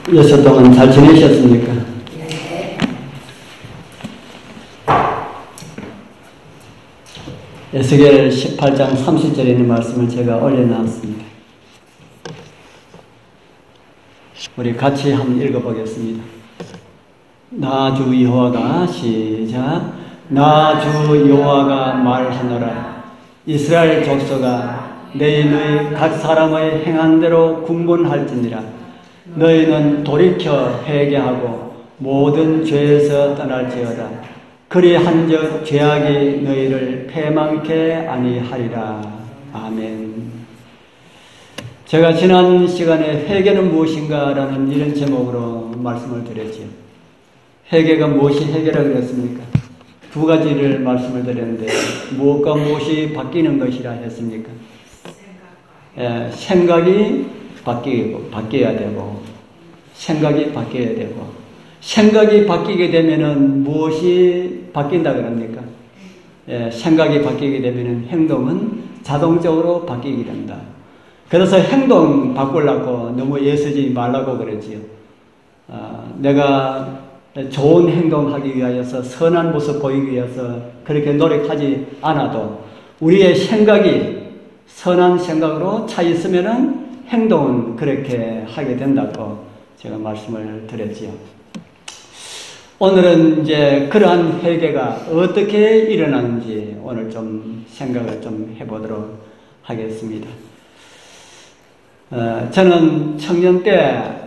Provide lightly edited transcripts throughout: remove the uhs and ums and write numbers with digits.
6주 동안 잘 지내셨습니까? 에스겔 18장 30절에 있는 말씀을 제가 올려놨습니다. 우리 같이 한번 읽어보겠습니다. 나 주 여호와가 시작. 나 주 여호와가 말하노라. 이스라엘 족속아, 너희 각 사람의 행한 대로 군분할지니라. 너희는 돌이켜 회개하고 모든 죄에서 떠날지어다. 그리한즉 죄악이 너희를 패망케 아니하리라. 아멘. 제가 지난 시간에 회개는 무엇인가라는 이런 제목으로 말씀을 드렸지요. 회개가 무엇이 해결하라 그랬습니까? 두 가지를 말씀을 드렸는데 무엇과 무엇이 바뀌는 것이라 했습니까? 생각이 바뀌어야 되고 생각이 바뀌어야 되고 생각이 바뀌게 되면은 무엇이 바뀐다 그럽니까? 생각이 바뀌게 되면은 행동은 자동적으로 바뀌게 된다. 그래서 행동 바꾸려고 너무 애쓰지 말라고 그러지요. 내가 좋은 행동하기 위하여서 선한 모습 보이기 위해서 그렇게 노력하지 않아도 우리의 생각이 선한 생각으로 차 있으면은 행동은 그렇게 하게 된다고 제가 말씀을 드렸지요. 오늘은 이제 그러한 회개가 어떻게 일어나는지 오늘 좀 생각을 좀 해보도록 하겠습니다. 저는 청년 때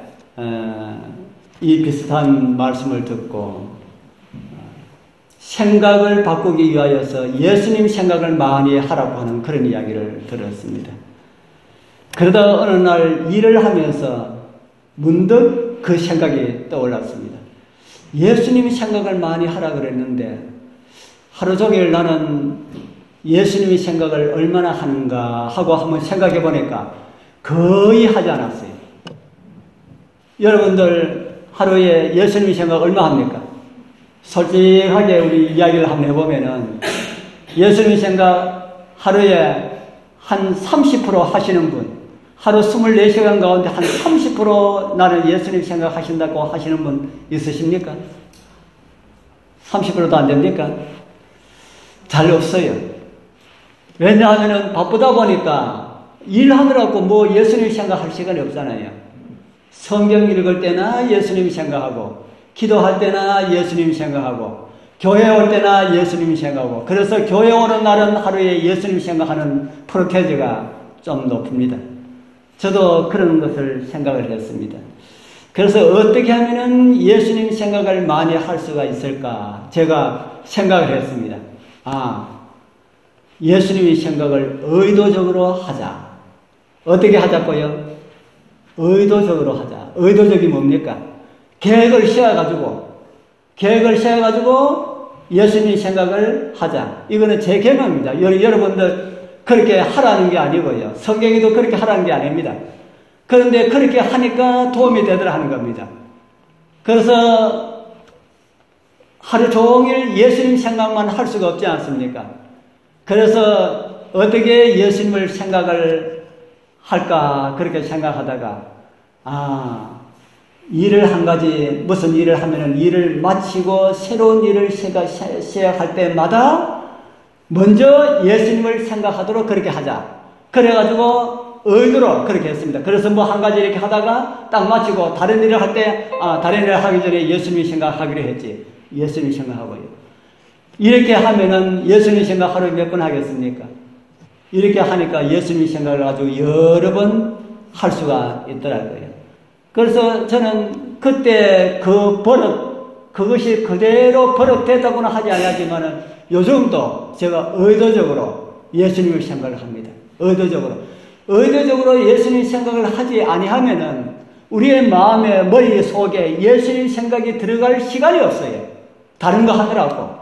이 비슷한 말씀을 듣고 생각을 바꾸기 위하여서 예수님 생각을 많이 하라고 하는 그런 이야기를 들었습니다. 그러다 어느 날 일을 하면서 문득 그 생각이 떠올랐습니다. 예수님 생각을 많이 하라 그랬는데 하루 종일 나는 예수님의 생각을 얼마나 하는가 하고 한번 생각해 보니까 거의 하지 않았어요. 여러분들 하루에 예수님의 생각 얼마 합니까? 솔직하게 우리 이야기를 한번 해보면은 예수님의 생각 하루에 한 30% 하시는 분, 하루 24시간 가운데 한 30% 나는 예수님 생각 하신다고 하시는 분 있으십니까? 30%도 안 됩니까? 잘 없어요. 왜냐하면 바쁘다 보니까 일하느라고 뭐 예수님 생각할 시간이 없잖아요. 성경 읽을 때나 예수님 생각하고 기도할 때나 예수님 생각하고 교회 올 때나 예수님 생각하고 그래서 교회 오는 날은 하루에 예수님 생각하는 프로테이지가 좀 높습니다. 저도 그런 것을 생각을 했습니다. 그래서 어떻게 하면은 예수님 생각을 많이 할 수가 있을까 제가 생각을 했습니다. 예수님의 생각을 의도적으로 하자. 어떻게 하자고요? 의도적으로 하자. 의도적이 뭡니까? 계획을 세워가지고 예수님의 생각을 하자. 이거는 제 개념입니다. 여러분들 그렇게 하라는 게 아니고요. 성경에도 그렇게 하라는 게 아닙니다. 그런데 그렇게 하니까 도움이 되더라 하는 겁니다. 그래서 하루 종일 예수님 생각만 할 수가 없지 않습니까? 그래서 어떻게 예수님을 생각을 할까 그렇게 생각하다가 일을 한 가지 무슨 일을 하면은 일을 마치고 새로운 일을 시작할 때마다 먼저 예수님을 생각하도록 그렇게 하자. 그래가지고 의도로 그렇게 했습니다. 그래서 뭐 한 가지 이렇게 하다가 딱 마치고 다른 일을 할 때 다른 일을 하기 전에 예수님 생각하기로 했지. 예수님 생각하고요. 이렇게 하면은 예수님 생각 하루에 몇 번 하겠습니까? 이렇게 하니까 예수님 생각을 가지고 여러 번 할 수가 있더라고요. 그래서 저는 그때 그 그것이 그대로 버릇됐다고는 하지 않았지만은 요즘도 제가 의도적으로 예수님을 생각을 합니다. 의도적으로 예수님 생각을 하지 아니하면은 우리의 마음에 머리 속에 예수님 생각이 들어갈 시간이 없어요. 다른 거 하느라고.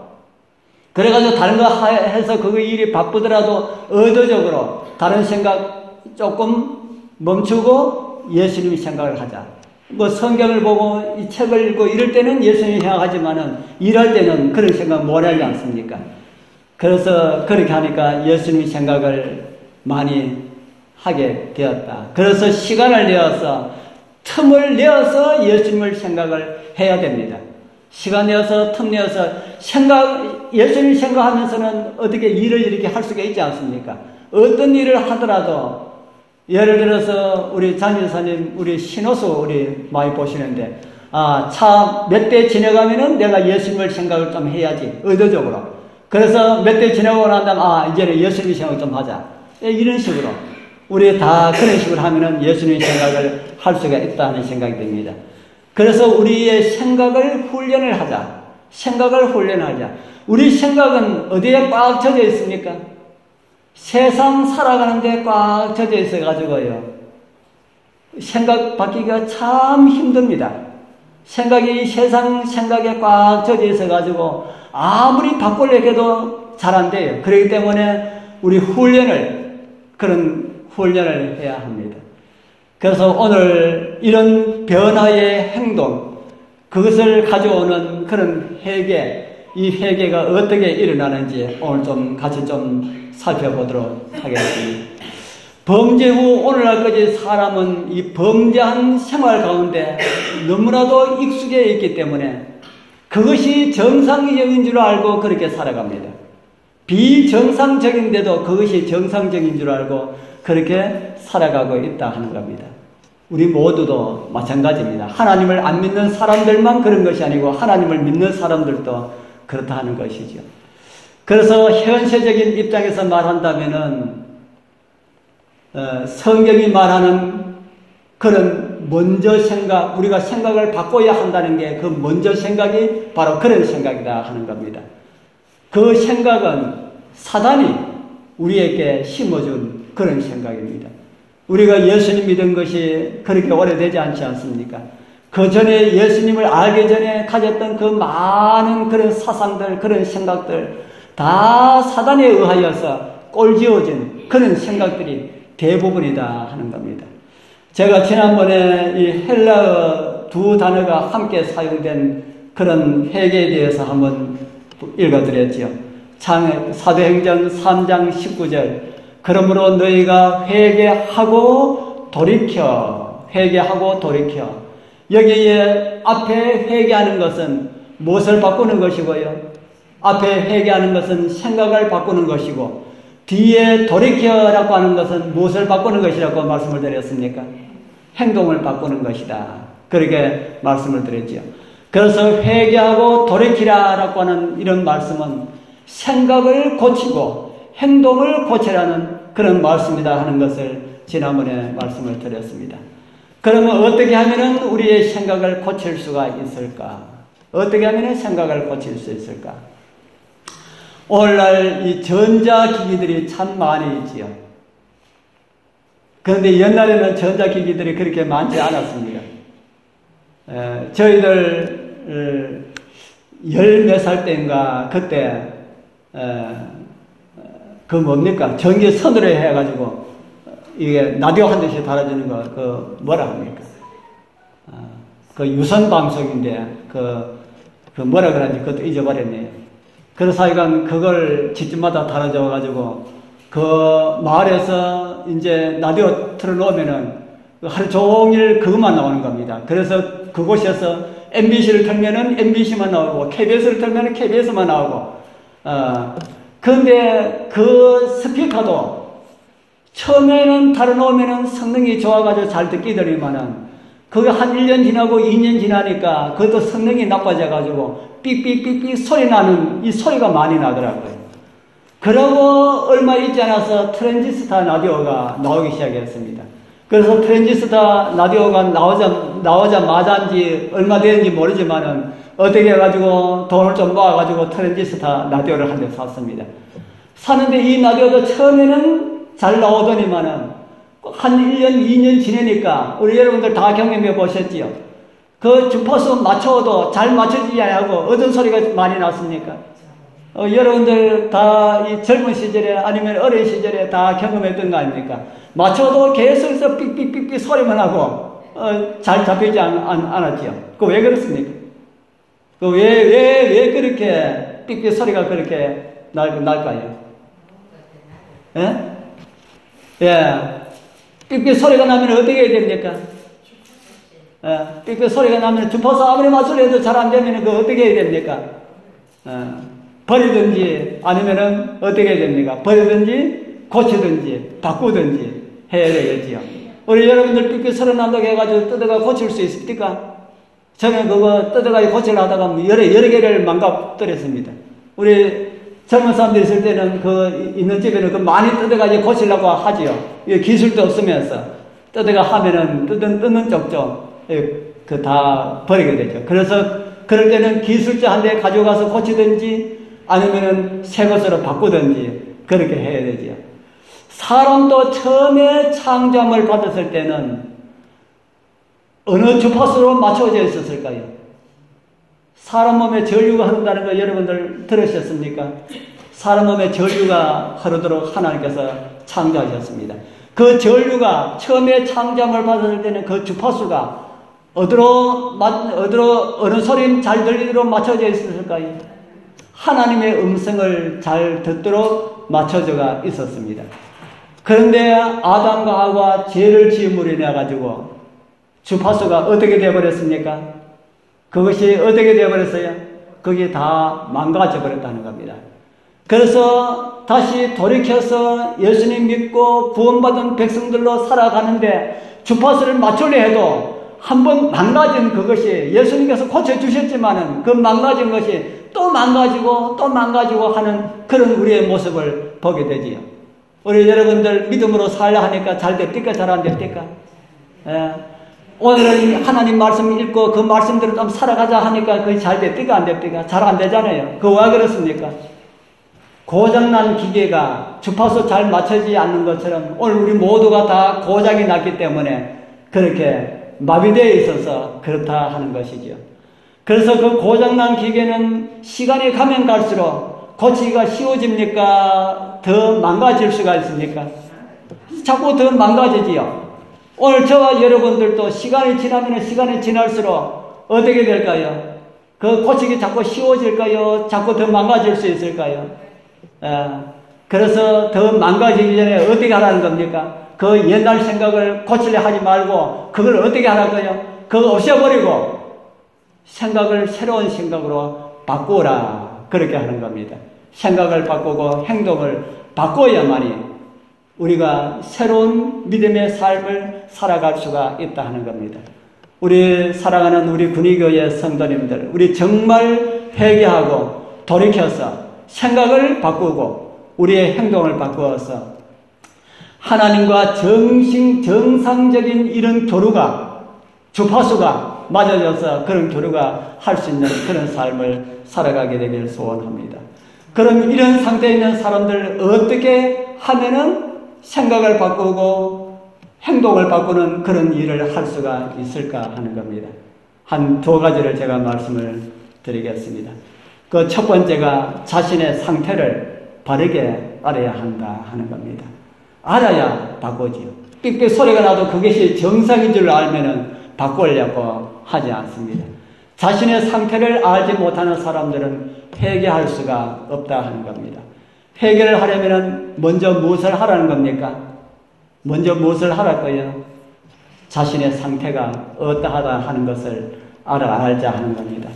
그래가지고 다른 거 해서 그거 일이 바쁘더라도 의도적으로 다른 생각 조금 멈추고 예수님의 생각을 하자. 뭐 성경을 보고 이 책을 읽고 이럴 때는 예수님 생각하지만은 일할 때는 그런 생각 못 하지 않습니까? 그래서 그렇게 하니까 예수님의 생각을 많이 하게 되었다. 그래서 시간을 내어서 틈을 내어서 예수님을 생각을 해야 됩니다. 시간 내어서 틈 내어서 예수님 생각하면서는 어떻게 일을 이렇게 할 수가 있지 않습니까? 어떤 일을 하더라도 예를 들어서 우리 장진사님 우리 신호수 우리 많이 보시는데 차 몇 대 지나가면은 내가 예수님을 생각을 좀 해야지 의도적으로. 그래서 몇 대 지나고 난 다음 이제는 예수님 생각을 좀 하자. 이런 식으로 우리 다 그런 식으로 하면은 예수님 생각을 할 수가 있다는 생각이 듭니다. 그래서 우리의 생각을 훈련을 하자. 생각을 훈련하자. 우리 생각은 어디에 꽉 젖어 있습니까? 세상 살아가는데 꽉 젖어 있어가지고요. 생각 바뀌기가 참 힘듭니다. 세상 생각에 꽉 젖어 있어가지고 아무리 바꾸려고 해도 잘 안 돼요. 그렇기 때문에 우리 그런 훈련을 해야 합니다. 그래서 오늘 이런 변화의 행동, 그것을 가져오는 그런 회개, 이 회개가 어떻게 일어나는지 오늘 좀 같이 좀 살펴보도록 하겠습니다. 범죄 후 오늘날까지 사람은 이 범죄한 생활 가운데 너무나도 익숙해 있기 때문에 그것이 정상적인 줄 알고 그렇게 살아갑니다. 비정상적인데도 그것이 정상적인 줄 알고 그렇게 살아가고 있다 하는 겁니다. 우리 모두도 마찬가지입니다. 하나님을 안 믿는 사람들만 그런 것이 아니고 하나님을 믿는 사람들도 그렇다 하는 것이죠. 그래서 현세적인 입장에서 말한다면은 성경이 말하는 그런 먼저 생각, 우리가 생각을 바꿔야 한다는 게 그 먼저 생각이 바로 그런 생각이다 하는 겁니다. 그 생각은 사단이 우리에게 심어준 그런 생각입니다. 우리가 예수님 믿은 것이 그렇게 오래되지 않지 않습니까? 그 전에 예수님을 알기 전에 가졌던 그 많은 그런 사상들, 그런 생각들 다 사단에 의하여서 꼴지어진 그런 생각들이 대부분이다 하는 겁니다. 제가 지난번에 이 헬라어 두 단어가 함께 사용된 그런 회개에 대해서 한번 읽어드렸지요. 사도행전 3장 19절 그러므로 너희가 회개하고 돌이켜 여기에 앞에 회개하는 것은 무엇을 바꾸는 것이고요. 앞에 회개하는 것은 생각을 바꾸는 것이고 뒤에 돌이켜라고 하는 것은 무엇을 바꾸는 것이라고 말씀을 드렸습니까? 행동을 바꾸는 것이다. 그렇게 말씀을 드렸죠. 그래서 회개하고 돌이키라라고 하는 이런 말씀은 생각을 고치고 행동을 고치라는 그런 말씀이다 하는 것을 지난번에 말씀을 드렸습니다. 그러면 어떻게 하면 우리의 생각을 고칠 수가 있을까? 어떻게 하면 생각을 고칠 수 있을까? 오늘날 이 전자기기들이 참 많이 있지요. 그런데 옛날에는 전자기기들이 그렇게 많지 않았습니다. 저희들 열 몇 살 때인가 그때 그 뭡니까? 전기선으로 해가지고 이게 라디오 한 대씩 달아주는 거 그 뭐라 합니까? 그 유선 방송인데 그 뭐라 그러는지 그것도 잊어버렸네요. 그래서 하여간 그걸 집집마다 달아줘가지고 그 마을에서 이제 라디오 틀어놓으면은 하루 종일 그것만 나오는 겁니다. 그래서 그곳에서 MBC를 틀면은 MBC만 나오고 KBS를 틀면은 KBS만 나오고 그런데 그 스피커도 처음에는 달아놓으면은 성능이 좋아가지고 잘 듣기더니만은 그게 한 1년 지나고 2년 지나니까 그것도 성능이 나빠져가지고 삑삑삑삑 소리 나는 이 소리가 많이 나더라고요. 그러고 얼마 있지 않아서 트랜지스타 라디오가 나오기 시작했습니다. 그래서 트랜지스타 라디오가 나오자마자인지 얼마 되는지 모르지만은 어떻게 해가지고 돈을 좀 모아가지고 트랜지스타 라디오를 한 대 샀습니다. 샀는데 이 라디오도 처음에는 잘 나오더니만은 한 1년, 2년 지내니까 우리 여러분들 다 경험해 보셨지요? 그 주파수 맞춰도 잘 맞춰지지 않고 어떤 소리가 많이 났습니까? 여러분들 다 이 젊은 시절에 아니면 어린 시절에 다 경험했던 거 아닙니까? 맞춰도 계속해서 삑삑삑삑 소리만 하고 잘 잡히지 않았지요? 그 왜 그렇습니까? 그 왜 그렇게 삑삑 소리가 그렇게 날까요? 예? 예. 삑삑 소리가 나면 어떻게 해야 됩니까? 삐끗 소리가 나면 주파수 아무리 맞추려 해도 잘 안 되면 그거 어떻게 해야 됩니까? 버리든지 아니면은 어떻게 해야 됩니까? 버리든지 고치든지 바꾸든지 해야 되겠지요. 우리 여러분들 삐끗 소리 난다고 해가지고 뜯어가 고칠 수 있습니까? 저는 그거 뜯어가지고 고치려 하다가 여러 개를 망가뜨렸습니다. 우리 젊은 사람들 있을 때는 그 있는 집에는 그 많이 뜯어가지고 고치려고 하지요. 기술도 없으면서 뜯어가 하면은 뜯는 쪽죠. 그 다 버리게 되죠. 그래서 그럴 때는 기술자 한 대 가져가서 고치든지 아니면은 새 것으로 바꾸든지 그렇게 해야 되죠. 사람도 처음에 창조함을 받았을 때는 어느 주파수로 맞춰져 있었을까요? 사람 몸에 전류가 흐른다는 거 여러분들 들으셨습니까? 사람 몸에 전류가 흐르도록 하나님께서 창조하셨습니다. 그 전류가 처음에 창조함을 받았을 때는 그 주파수가 어느 소리 잘 들리도록 맞춰져 있었을까요? 하나님의 음성을 잘 듣도록 맞춰져가 있었습니다. 그런데 아담과 하와 죄를 지음으로 인해 가지고 주파수가 어떻게 되어버렸습니까? 그것이 어떻게 되어버렸어요? 그게 다 망가져 버렸다는 겁니다. 그래서 다시 돌이켜서 예수님 믿고 구원받은 백성들로 살아가는데 주파수를 맞추려 해도 한번 망가진 그것이 예수님께서 고쳐주셨지만은 그 망가진 것이 또 망가지고 하는 그런 우리의 모습을 보게 되지요. 우리 여러분들 믿음으로 살려 하니까 잘 됩니까? 잘 안 됩니까? 오늘은 하나님 말씀 읽고 그 말씀대로 좀 살아가자 하니까 그게 잘 됩니까? 안 됩니까? 잘 안 되잖아요. 그거 왜 그렇습니까? 고장난 기계가 주파수 잘 맞춰지지 않는 것처럼 오늘 우리 모두가 다 고장이 났기 때문에 그렇게 마비되어 있어서 그렇다 하는 것이죠. 그래서 그 고장난 기계는 시간이 가면 갈수록 고치기가 쉬워집니까? 더 망가질 수가 있습니까? 자꾸 더 망가지지요. 오늘 저와 여러분들도 시간이 지날수록 어떻게 될까요? 그 고치기 자꾸 쉬워질까요? 자꾸 더 망가질 수 있을까요? 그래서 더 망가지기 전에 어떻게 하라는 겁니까? 그 옛날 생각을 고치려 하지 말고 그걸 어떻게 하라고요? 그거 없애버리고 새로운 생각으로 바꾸라. 그렇게 하는 겁니다. 생각을 바꾸고 행동을 바꿔야만이 우리가 새로운 믿음의 삶을 살아갈 수가 있다 하는 겁니다. 우리 사랑하는 우리 군의교회 성도님들, 우리 정말 회개하고 돌이켜서 생각을 바꾸고 우리의 행동을 바꾸어서 하나님과 정상적인 이런 교류가 주파수가 맞아져서 그런 교류가 할 수 있는 그런 삶을 살아가게 되길 소원합니다. 그럼 이런 상태에 있는 사람들 어떻게 하면은 생각을 바꾸고 행동을 바꾸는 그런 일을 할 수가 있을까 하는 겁니다. 한 두 가지를 제가 말씀을 드리겠습니다. 그 첫 번째가 자신의 상태를 바르게 알아야 한다 하는 겁니다. 알아야 바꾸지요. 삑삑 소리가 나도 그것이 정상인 줄 알면은 바꾸려고 하지 않습니다. 자신의 상태를 알지 못하는 사람들은 회개할 수가 없다 하는 겁니다. 회개를 하려면은 먼저 무엇을 하라는 겁니까? 먼저 무엇을 하라고요? 자신의 상태가 어떠하다 하는 것을 알자 하는 겁니다.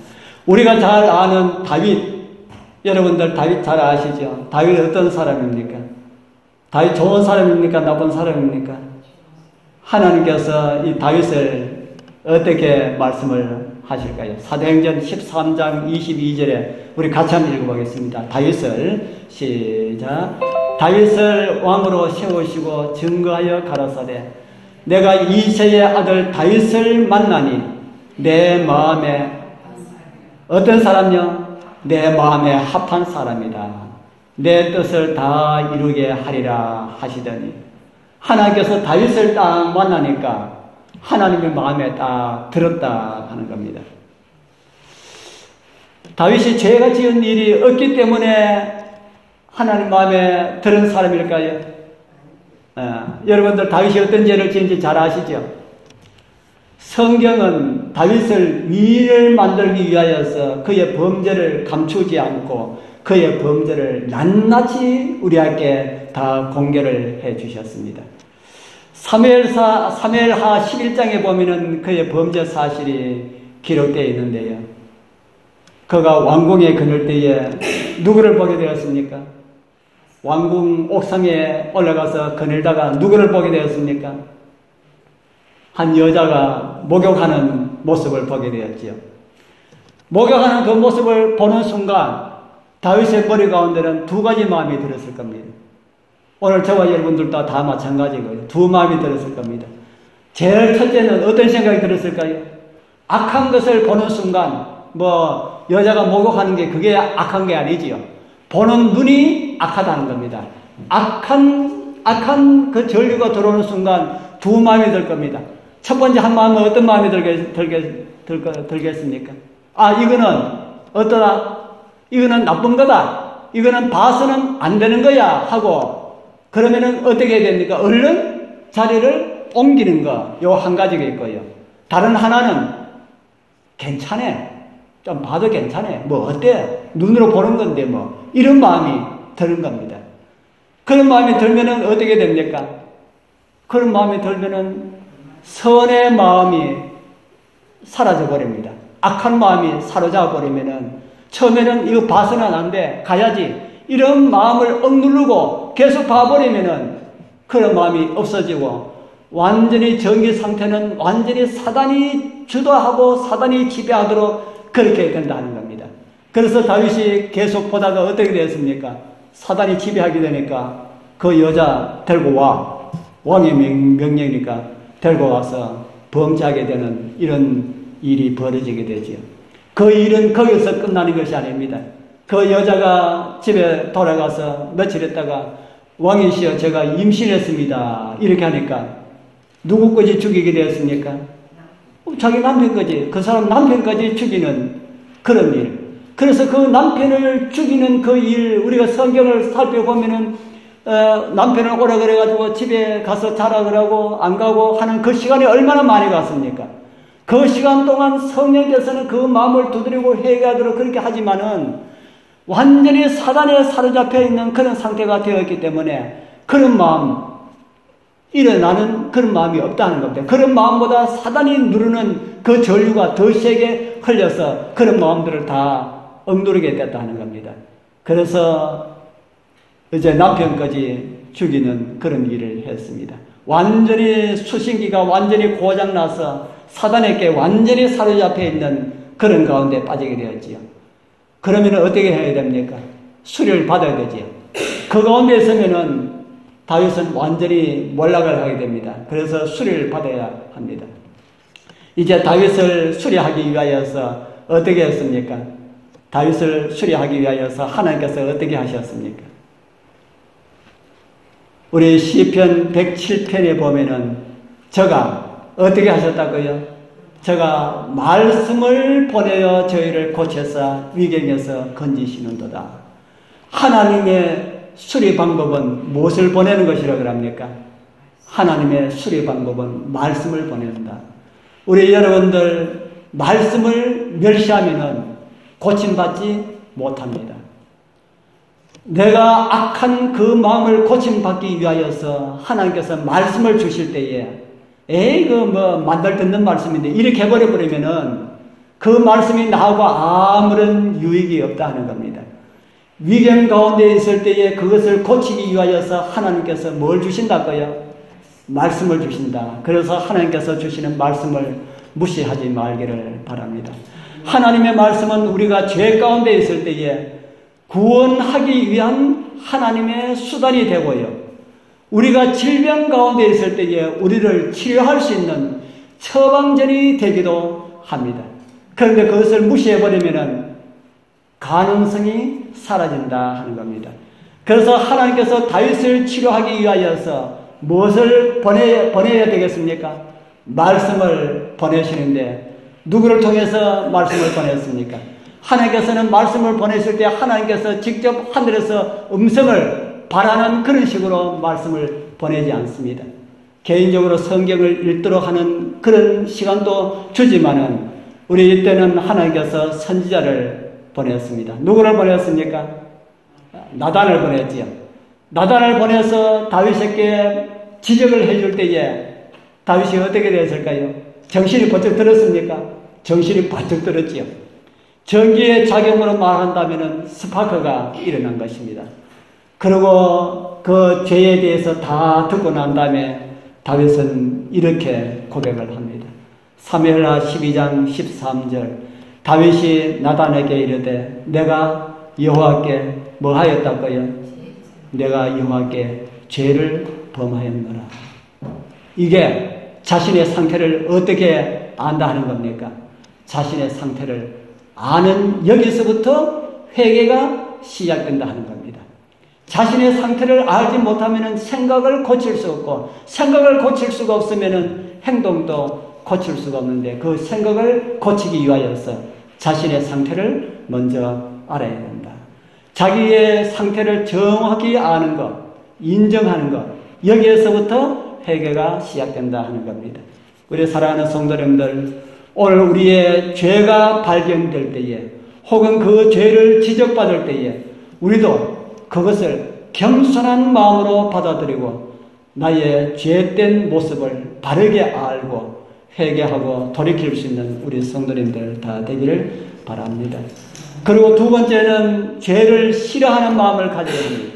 우리가 잘 아는 다윗, 여러분들 다윗 잘 아시죠? 다윗 어떤 사람입니까? 다윗 좋은 사람입니까? 나쁜 사람입니까? 하나님께서 이 다윗을 어떻게 말씀을 하실까요? 사도행전 13장 22절에 우리 같이 한번 읽어보겠습니다. 다윗을 시작. 다윗을 왕으로 세우시고 증거하여 가라사대 내가 이새의 아들 다윗을 만나니 내 마음에 어떤 사람요? 내 마음에 합한 사람이다. 내 뜻을 다 이루게 하리라 하시더니 하나님께서 다윗을 딱 만나니까 하나님의 마음에 딱 들었다 하는 겁니다. 다윗이 죄가 지은 일이 없기 때문에 하나님 마음에 들은 사람일까요? 여러분들 다윗이 어떤 죄를 지은지 잘 아시죠? 성경은 다윗을 위를 만들기 위하여서 그의 범죄를 감추지 않고 그의 범죄를 낱낱이 우리에게 다 공개를 해 주셨습니다. 사무엘하 11장에 보면은 그의 범죄 사실이 기록되어 있는데요. 그가 왕궁에 거닐 때에 누구를 보게 되었습니까? 왕궁 옥상에 올라가서 거닐다가 누구를 보게 되었습니까? 한 여자가 목욕하는 모습을 보게 되었지요. 목욕하는 그 모습을 보는 순간 다윗의 머리 가운데는 두 가지 마음이 들었을 겁니다. 오늘 저와 여러분들도 다 마찬가지고요. 두 마음이 들었을 겁니다. 제일 첫째는 어떤 생각이 들었을까요? 악한 것을 보는 순간, 여자가 목욕하는 게 그게 악한 게 아니지요. 보는 눈이 악하다는 겁니다. 악한 그 전류가 들어오는 순간 두 마음이 들 겁니다. 첫 번째 한 마음은 어떤 마음이 들겠습니까? 이거는 어떠다? 이거는 나쁜 거다. 이거는 봐서는 안 되는 거야. 하고, 그러면은 어떻게 해야 됩니까? 얼른 자리를 옮기는 거. 요 한 가지가 있고요. 다른 하나는 괜찮아. 좀 봐도 괜찮아. 어때? 눈으로 보는 건데 이런 마음이 드는 겁니다. 그런 마음이 들면은 어떻게 됩니까? 그런 마음이 들면은 선의 마음이 사라져 버립니다. 악한 마음이 사로잡아 버리면은 처음에는 이거 봐서는 안 돼. 가야지. 이런 마음을 억누르고 계속 봐버리면은 그런 마음이 없어지고 완전히 정기 상태는 완전히 사단이 주도하고 사단이 지배하도록 그렇게 된다는 겁니다. 그래서 다윗이 계속 보다가 어떻게 되었습니까? 사단이 지배하게 되니까 그 여자 데리고 와. 왕의 명령이니까 데리고 와서 범죄하게 되는 이런 일이 벌어지게 되지요. 그 일은 거기서 끝나는 것이 아닙니다. 그 여자가 집에 돌아가서 며칠 있다가 왕이시여 제가 임신했습니다. 이렇게 하니까 누구까지 죽이게 되었습니까? 자기 남편까지, 그 사람 남편까지 죽이는 그런 일. 그래서 그 남편을 죽이는 그 일, 우리가 성경을 살펴보면은 남편을 오라 그래가지고 집에 가서 자라 그러고 안 가고 하는 그 시간이 얼마나 많이 갔습니까? 그 시간 동안 성령께서는 그 마음을 두드리고 회개하도록 그렇게 하지만은 완전히 사단에 사로잡혀 있는 그런 상태가 되었기 때문에 그런 마음, 일어나는 그런 마음이 없다는 겁니다. 그런 마음보다 사단이 누르는 그 전류가 더 세게 흘려서 그런 마음들을 다 억누르게 됐다는 겁니다. 그래서 이제 남편까지 죽이는 그런 일을 했습니다. 완전히 수신기가 완전히 고장나서 사단에게 완전히 사로잡혀 있는 그런 가운데 빠지게 되었지요. 그러면 어떻게 해야 됩니까? 수리를 받아야 되지요. 그 가운데 있으면은 다윗은 완전히 몰락을 하게 됩니다. 그래서 수리를 받아야 합니다. 이제 다윗을 수리하기 위하여서 어떻게 했습니까? 다윗을 수리하기 위하여서 하나님께서 어떻게 하셨습니까? 우리 시편 107편에 보면은 저가 어떻게 하셨다고요? 저가 말씀을 보내어 저희를 고쳐서 위경에서 건지시는도다. 하나님의 수리 방법은 무엇을 보내는 것이라고 합니까? 하나님의 수리 방법은 말씀을 보낸다. 우리 여러분들 말씀을 멸시하면은 고침받지 못합니다. 내가 악한 그 마음을 고침받기 위하여서 하나님께서 말씀을 주실 때에 만날 듣는 말씀인데 이렇게 해버려버리면은 그 말씀이 나하고 아무런 유익이 없다는 겁니다. 위경 가운데 있을 때에 그것을 고치기 위하여서 하나님께서 뭘 주신다고요? 말씀을 주신다. 그래서 하나님께서 주시는 말씀을 무시하지 말기를 바랍니다. 하나님의 말씀은 우리가 죄 가운데 있을 때에 구원하기 위한 하나님의 수단이 되고요. 우리가 질병 가운데 있을 때에 우리를 치료할 수 있는 처방전이 되기도 합니다. 그런데 그것을 무시해버리면 가능성이 사라진다 하는 겁니다. 그래서 하나님께서 다윗을 치료하기 위하여서 무엇을 보내야 되겠습니까? 말씀을 보내시는데 누구를 통해서 말씀을 보냈습니까? 하나님께서는 말씀을 보냈을 때 하나님께서 직접 하늘에서 음성을 바라는 그런 식으로 말씀을 보내지 않습니다. 개인적으로 성경을 읽도록 하는 그런 시간도 주지만은 우리 이때는 하나님께서 선지자를 보냈습니다. 누구를 보냈습니까? 나단을 보냈지요. 나단을 보내서 다윗에게 지적을 해줄 때에 다윗이 어떻게 되었을까요? 정신이 번쩍 들었습니까? 정신이 번쩍 들었지요. 전기의 작용으로 말한다면 스파크가 일어난 것입니다. 그리고 그 죄에 대해서 다 듣고 난 다음에 다윗은 이렇게 고백을 합니다. 사무엘하 12장 13절 다윗이 나단에게 이르되 내가 여호와께 뭐 하였다고요? 내가 여호와께 죄를 범하였노라. 이게 자신의 상태를 어떻게 안다 하는 겁니까? 자신의 상태를 아는 여기서부터 회개가 시작된다 하는 겁니다. 자신의 상태를 알지 못하면 생각을 고칠 수 없고 생각을 고칠 수가 없으면 행동도 고칠 수가 없는데 그 생각을 고치기 위하여서 자신의 상태를 먼저 알아야 된다. 자기의 상태를 정확히 아는 것, 인정하는 것, 여기에서부터 회개가 시작된다 하는 겁니다. 우리 사랑하는 성도 여러분들, 오늘 우리의 죄가 발견될 때에 혹은 그 죄를 지적받을 때에 우리도 그것을 겸손한 마음으로 받아들이고 나의 죄된 모습을 바르게 알고 회개하고 돌이킬 수 있는 우리 성도님들 다 되기를 바랍니다. 그리고 두 번째는 죄를 싫어하는 마음을 가져야 합니다.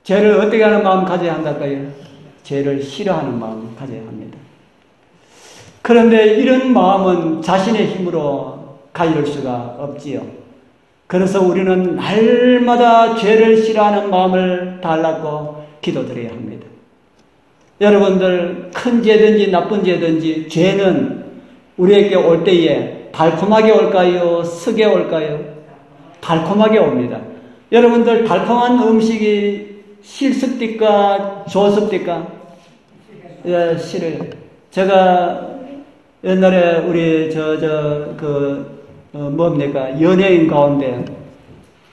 죄를 어떻게 하는 마음 가져야 한달까요? 죄를 싫어하는 마음을 가져야 합니다. 그런데 이런 마음은 자신의 힘으로 가질 수가 없지요. 그래서 우리는 날마다 죄를 싫어하는 마음을 달라고 기도드려야 합니다. 여러분들 큰 죄든지 나쁜 죄든지 죄는 우리에게 올 때에 달콤하게 올까요? 쓰게 올까요? 달콤하게 옵니다. 여러분들 달콤한 음식이 싫습니까? 좋습니까? 예, 싫어요. 제가 옛날에 우리 뭡니까? 연예인 가운데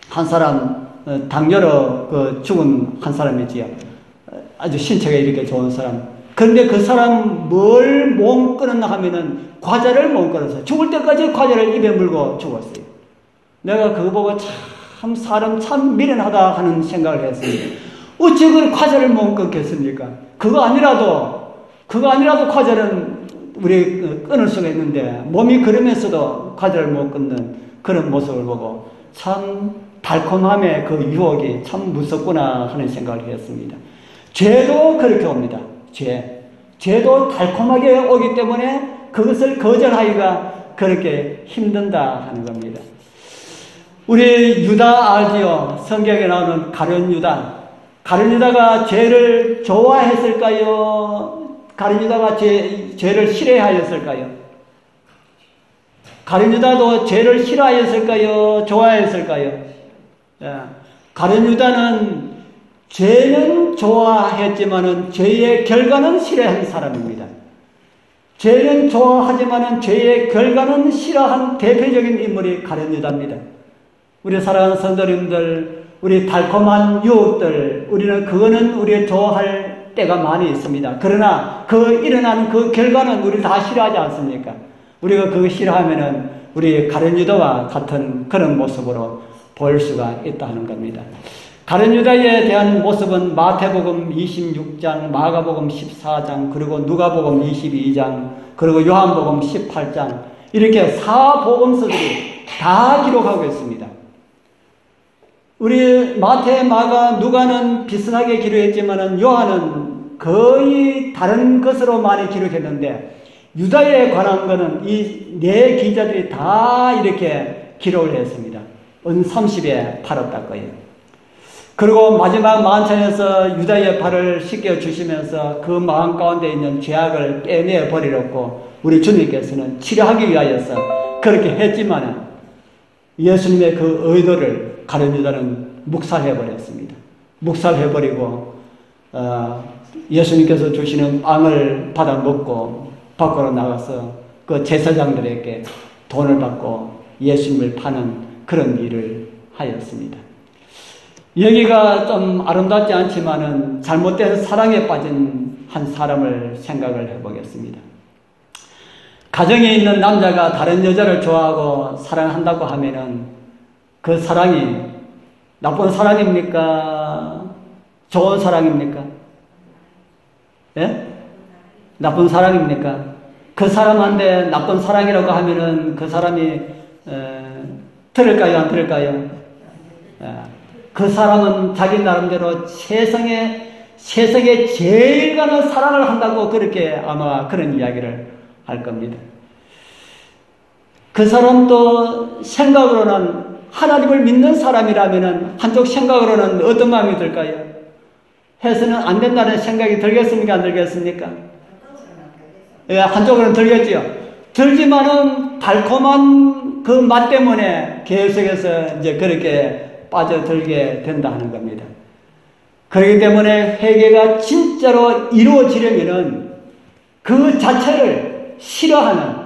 한 사람 당뇨로 죽은 한 사람이지요. 아주 신체가 이렇게 좋은 사람. 그런데 그 사람 뭘 못 끊었나 하면은 과자를 못 끊어서 죽을 때까지 과자를 입에 물고 죽었어요. 내가 그거 보고 참 사람 참 미련하다 하는 생각을 했습니다. 어찌 그 과자를 못 끊겠습니까? 그거 아니라도 과자는 우리 끊을 수가 있는데 몸이 그러면서도 과자를 못 끊는 그런 모습을 보고 참 달콤함의 그 유혹이 참 무섭구나 하는 생각을 했습니다. 죄도 그렇게 옵니다. 죄도 달콤하게 오기 때문에 그것을 거절하기가 그렇게 힘든다 하는 겁니다. 우리 유다 알지요? 성경에 나오는 가룟 유다. 가룟 유다가 죄를 좋아했을까요? 가룟 유다가 죄를 싫어하였을까요? 가룟 유다도 죄를 싫어하였을까요? 좋아했을까요? 가룟 유다는 죄는 좋아했지만은 죄의 결과는 싫어한 사람입니다. 죄는 좋아하지만은 죄의 결과는 싫어한 대표적인 인물이 가룟 유다입니다. 우리 사랑하는 성도님들, 우리 달콤한 유혹들, 우리는 그거는 우리가 좋아할 때가 많이 있습니다. 그러나 그 일어나는 그 결과는 우리 다 싫어하지 않습니까? 우리가 그거 싫어하면은 우리 가룟 유다와 같은 그런 모습으로 보일 수가 있다 하는 겁니다. 가룟 유다에 대한 모습은 마태복음 26장, 마가복음 14장, 그리고 누가복음 22장, 그리고 요한복음 18장 이렇게 사복음서들이 다 기록하고 있습니다. 우리 마태, 마가, 누가는 비슷하게 기록했지만은 요한은 거의 다른 것으로 많이 기록했는데 유다에 관한 것은 이 네 기자들이 다 이렇게 기록을 했습니다. 은 30에 팔았다 거예요. 그리고 마지막 만찬에서 유다의 발을 씻겨 주시면서 그 마음 가운데 있는 죄악을 빼내 버리려고 우리 주님께서는 치료하기 위하여서 그렇게 했지만은 예수님의 그 의도를 가룟 유다는 묵살해 버렸습니다. 묵살해 버리고 예수님께서 주시는 빵을 받아 먹고 밖으로 나가서 그 제사장들에게 돈을 받고 예수님을 파는 그런 일을 하였습니다. 여기가 좀 아름답지 않지만은 잘못된 사랑에 빠진 한 사람을 생각을 해보겠습니다. 가정에 있는 남자가 다른 여자를 좋아하고 사랑한다고 하면은 그 사랑이 나쁜 사랑입니까? 좋은 사랑입니까? 예? 나쁜 사람입니까? 그 사람한테 나쁜 사랑이라고 하면은 그 사람이 들을까요? 안 들을까요? 그 사람은 자기 나름대로 세상에 제일 가는 사랑을 한다고 그렇게 아마 그런 이야기를 할 겁니다. 그 사람도 생각으로는 하나님을 믿는 사람이라면은 한쪽 생각으로는 어떤 마음이 들까요? 해서는 안 된다는 생각이 들겠습니까? 안 들겠습니까? 예, 한쪽으로는 들겠지요. 들지만은 달콤한 그 맛 때문에 계속해서 이제 그렇게 빠져들게 된다 하는 겁니다. 그렇기 때문에 회개가 진짜로 이루어지려면은 그 자체를 싫어하는,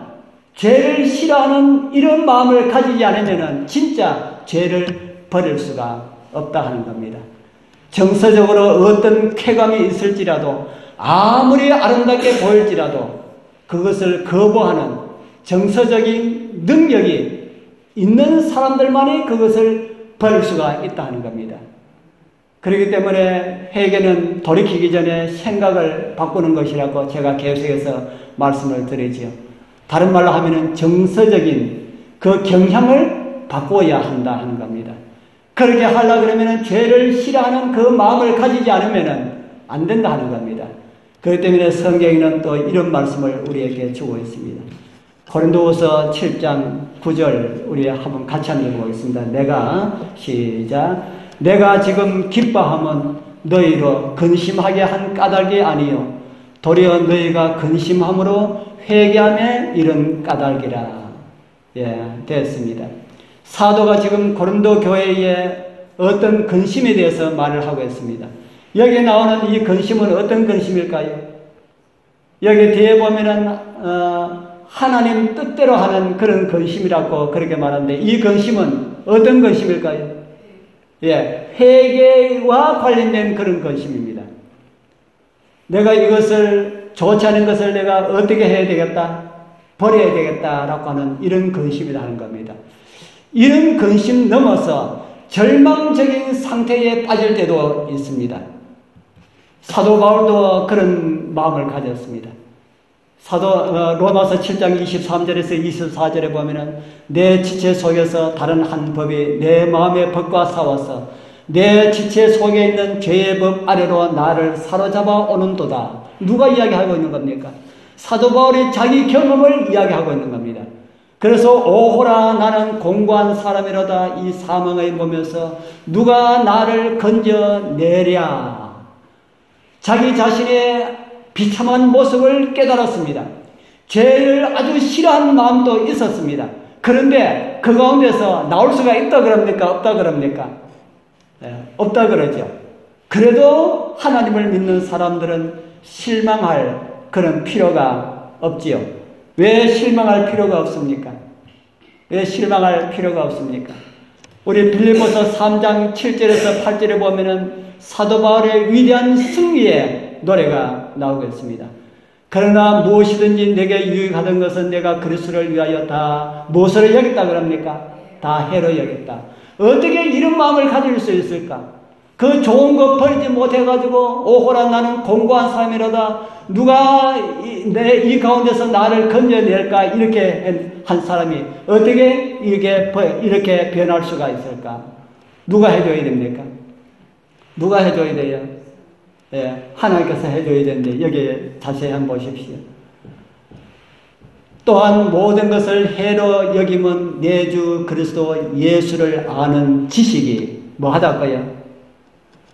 죄를 싫어하는 이런 마음을 가지지 않으면은 진짜 죄를 버릴 수가 없다 하는 겁니다. 정서적으로 어떤 쾌감이 있을지라도, 아무리 아름답게 보일지라도 그것을 거부하는 정서적인 능력이 있는 사람들만이 그것을 버릴 수가 있다 하는 겁니다. 그렇기 때문에 회개는 돌이키기 전에 생각을 바꾸는 것이라고 제가 계속해서 말씀을 드리지요. 다른 말로 하면은 정서적인 그 경향을 바꿔야 한다 하는 겁니다. 그렇게 하려고 그러면은 죄를 싫어하는 그 마음을 가지지 않으면은 안 된다 하는 겁니다. 그렇기 때문에 성경에는 또 이런 말씀을 우리에게 주고 있습니다. 고린도후서 7장 9절 우리 한번 같이 한번 읽어보겠습니다. 내가 지금 기뻐함은 너희로 근심하게 한 까닭이 아니요 도리어 너희가 근심함으로 회개함에 이른 까닭이라. 예, 됐습니다. 사도가 지금 고린도 교회에 어떤 근심에 대해서 말을 하고 있습니다. 여기에 나오는 이 근심은 어떤 근심일까요? 여기 뒤에 보면은 하나님 뜻대로 하는 그런 근심이라고 그렇게 말하는데, 이 근심은 어떤 근심일까요? 예, 회개와 관련된 그런 근심입니다. 내가 이것을 좋지 않은 것을 내가 어떻게 해야 되겠다, 버려야 되겠다라고 하는 이런 근심이라 하는 겁니다. 이런 근심 넘어서 절망적인 상태에 빠질 때도 있습니다. 사도 바울도 그런 마음을 가졌습니다. 로마서 7장 23절에서 24절에 보면은 내 지체 속에서 다른 한 법이 내 마음의 법과 싸워서 내 지체 속에 있는 죄의 법 아래로 나를 사로잡아 오는도다. 누가 이야기하고 있는 겁니까? 사도 바울이 자기 경험을 이야기하고 있는 겁니다. 그래서 오호라 나는 공고한 사람이로다 이 사망의 몸에서 누가 나를 건져내랴. 자기 자신의 비참한 모습을 깨달았습니다. 죄를 아주 싫어하는 마음도 있었습니다. 그런데 그 가운데서 나올 수가 있다 그럽니까? 없다 그럽니까? 없다 그러죠. 그래도 하나님을 믿는 사람들은 실망할 그런 필요가 없지요. 왜 실망할 필요가 없습니까? 왜 실망할 필요가 없습니까? 우리 빌립보서 3장 7절에서 8절에 보면은 사도 바울의 위대한 승리의 노래가 나오고 있습니다. 그러나 무엇이든지 내게 유익하던 것은 내가 그리스도를 위하여 다 무엇으로 여겼다 그럽니까? 다 해로 여겼다. 어떻게 이런 마음을 가질 수 있을까? 그 좋은 거 버리지 못해가지고 오호라 나는 공고한 사람이로다. 누가 이 가운데서 나를 건져낼까? 이렇게 한 사람이 어떻게 이렇게 변할 수가 있을까? 누가 해줘야 됩니까? 누가 해줘야 돼요? 예, 하나님께서 해줘야 되는데 여기에 자세히 한번 보십시오. 또한 모든 것을 해로 여기면 내 주 그리스도 예수를 아는 지식이 뭐하다고요?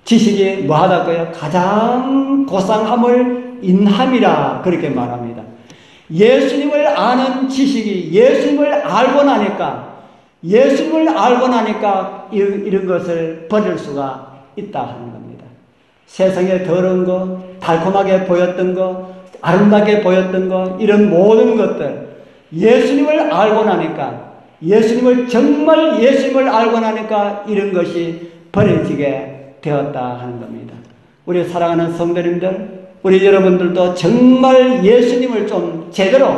지식이 뭐하다고요? 가장 고상함을 인함이라 그렇게 말합니다. 예수님을 아는 지식이, 예수님을 알고 나니까 이런 것을 버릴 수가 있다 하는 겁니다. 세상에 더러운 거, 달콤하게 보였던 거, 아름답게 보였던 거, 이런 모든 것들 예수님을 알고 나니까, 정말 예수님을 알고 나니까 이런 것이 버려지게 되었다 하는 겁니다. 우리 사랑하는 성도님들, 우리 여러분들도 정말 예수님을 좀 제대로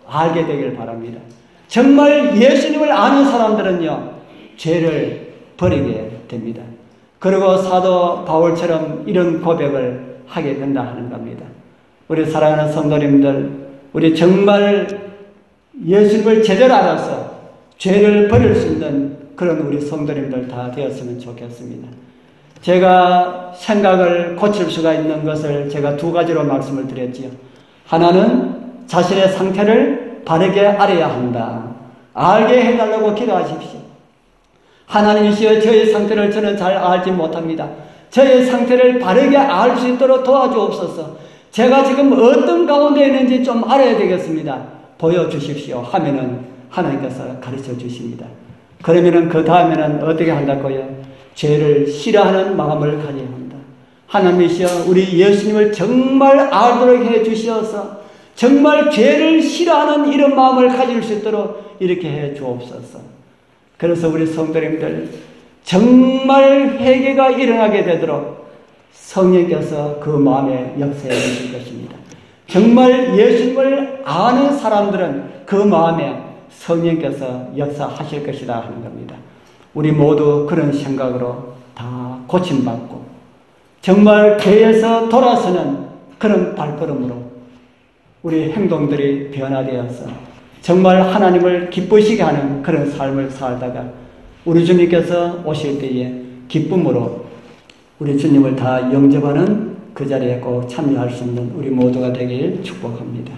알게 되길 바랍니다. 정말 예수님을 아는 사람들은요, 죄를 버리게 됩니다. 그리고 사도 바울처럼 이런 고백을 하게 된다 하는 겁니다. 우리 사랑하는 성도님들, 우리 정말 예수님을 제대로 알아서 죄를 버릴 수 있는 그런 우리 성도님들 다 되었으면 좋겠습니다. 제가 생각을 고칠 수가 있는 것을 제가 두 가지로 말씀을 드렸지요. 하나는 자신의 상태를 바르게 알아야 한다. 알게 해달라고 기도하십시오. 하나님이시여, 저의 상태를 저는 잘 알지 못합니다. 저의 상태를 바르게 알 수 있도록 도와주옵소서. 제가 지금 어떤 가운데 있는지 좀 알아야 되겠습니다. 보여주십시오 하면은 하나님께서 가르쳐 주십니다. 그러면은 그 다음에는 어떻게 한다고요? 죄를 싫어하는 마음을 가져야 한다. 하나님이시여, 우리 예수님을 정말 알도록 해 주시어서 정말 죄를 싫어하는 이런 마음을 가질 수 있도록 이렇게 해 주옵소서. 그래서 우리 성도님들 정말 회개가 일어나게 되도록 성령께서 그 마음에 역사해 주실 것입니다. 정말 예수님을 아는 사람들은 그 마음에 성령께서 역사하실 것이다 하는 겁니다. 우리 모두 그런 생각으로 다 고침받고 정말 죄에서 돌아서는 그런 발걸음으로 우리 행동들이 변화되어서 정말 하나님을 기쁘시게 하는 그런 삶을 살다가 우리 주님께서 오실 때에 기쁨으로 우리 주님을 다 영접하는 그 자리에 꼭 참여할 수 있는 우리 모두가 되길 축복합니다.